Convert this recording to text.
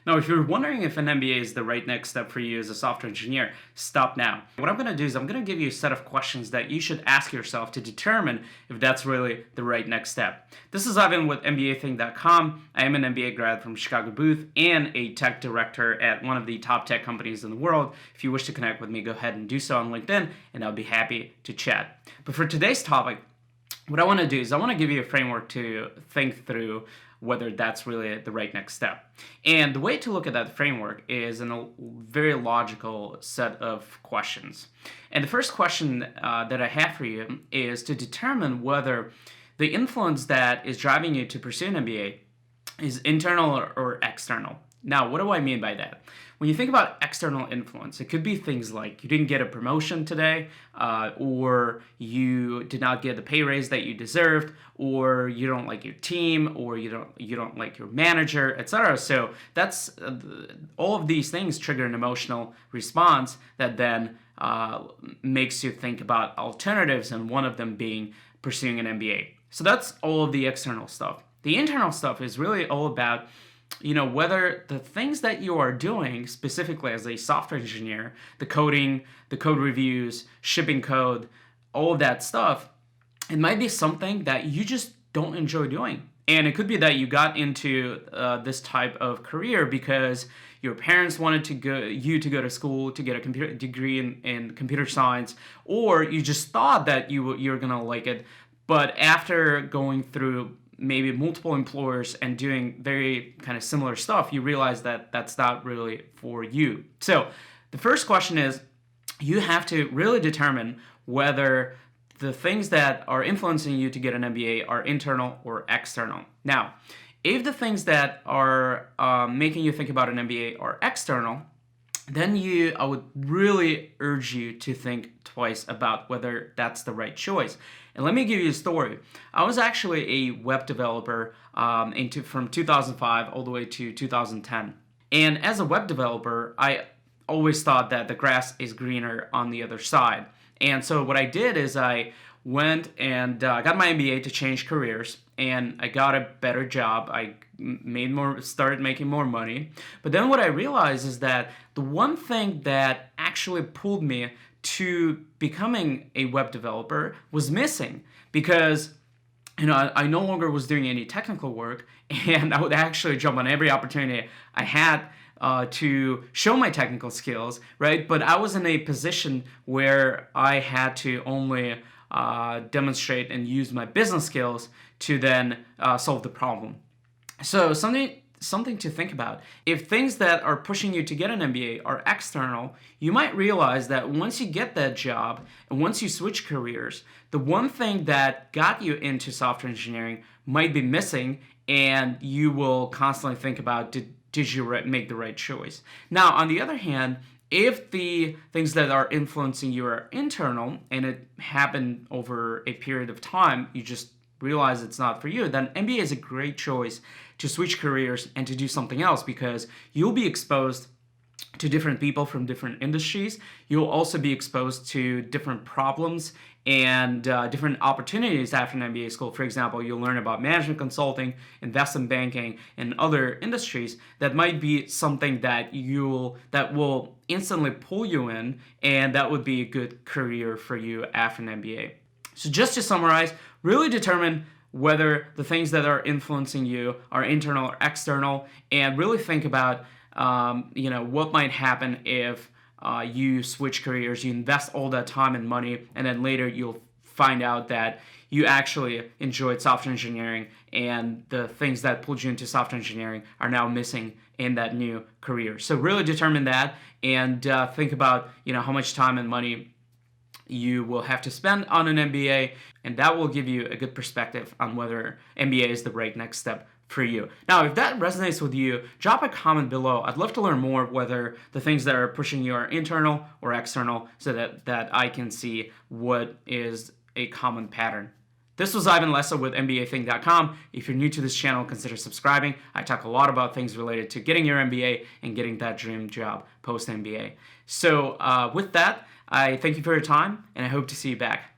Now, if you're wondering if an MBA is the right next step for you as a software engineer, stop now. What I'm going to do is I'm going to give you a set of questions that you should ask yourself to determine if that's really the right next step. This is Ivan with MBAthink.com. I am an MBA grad from Chicago Booth and a tech director at one of the top tech companies in the world. If you wish to connect with me, go ahead and do so on LinkedIn, and I'll be happy to chat. But for today's topic, what I want to do is I want to give you a framework to think through whether that's really the right next step. And the way to look at that framework is in a very logical set of questions. And the first question that I have for you is to determine whether the influence that is driving you to pursue an MBA is internal or external. Now, what do I mean by that? When you think about external influence, it could be things like you didn't get a promotion today, or you did not get the pay raise that you deserved, or you don't like your team, or you don't like your manager, etc. So that's all of these things trigger an emotional response that then makes you think about alternatives, and one of them being pursuing an MBA. So that's all of the external stuff. The internal stuff is really all about whether the things that you are doing, specifically as a software engineer, the coding, the code reviews, shipping code, all of that stuff, it might be something that you just don't enjoy doing. And it could be that you got into this type of career because your parents wanted you to go to school to get a computer degree in computer science, or you just thought that you're gonna like it, but after going through maybe multiple employers and doing very kind of similar stuff, you realize that that's not really for you. So the first question is, you have to really determine whether the things that are influencing you to get an MBA are internal or external. Now, if the things that are making you think about an MBA are external, then I would really urge you to think twice about whether that's the right choice. And let me give you a story. I was actually a web developer from 2005 all the way to 2010. And as a web developer, I always thought that the grass is greener on the other side. And so what I did is I went and got my MBA to change careers, and I got a better job. I started making more money. But then what I realized is that the one thing that actually pulled me to becoming a web developer was missing, because I no longer was doing any technical work, and I would actually jump on every opportunity I had to show my technical skills, right? But I was in a position where I had to only demonstrate and use my business skills to then solve the problem. So something to think about. If things that are pushing you to get an MBA are external, you might realize that once you get that job and once you switch careers, the one thing that got you into software engineering might be missing, and you will constantly think about, did you make the right choice? Now, on the other hand, if the things that are influencing you are internal and it happened over a period of time, you just realize it's not for you, then MBA is a great choice to switch careers and to do something else, because you'll be exposed to different people from different industries. You'll also be exposed to different problems and different opportunities after an MBA school. For example, you'll learn about management consulting, investment banking, and other industries that might be something that will instantly pull you in, and that would be a good career for you after an MBA. So just to summarize, really determine whether the things that are influencing you are internal or external, and really think about what might happen if you switch careers, you invest all that time and money, and then later you'll find out that you actually enjoyed software engineering, and the things that pulled you into software engineering are now missing in that new career. So really determine that, and think about how much time and money you will have to spend on an MBA, and that will give you a good perspective on whether MBA is the right next step for you. Now, if that resonates with you, drop a comment below. I'd love to learn more whether the things that are pushing you are internal or external, so that I can see what is a common pattern. This was Ivan Lessa with MBAthink.com. If you're new to this channel, consider subscribing. I talk a lot about things related to getting your MBA and getting that dream job post-MBA. So with that, I thank you for your time, and I hope to see you back.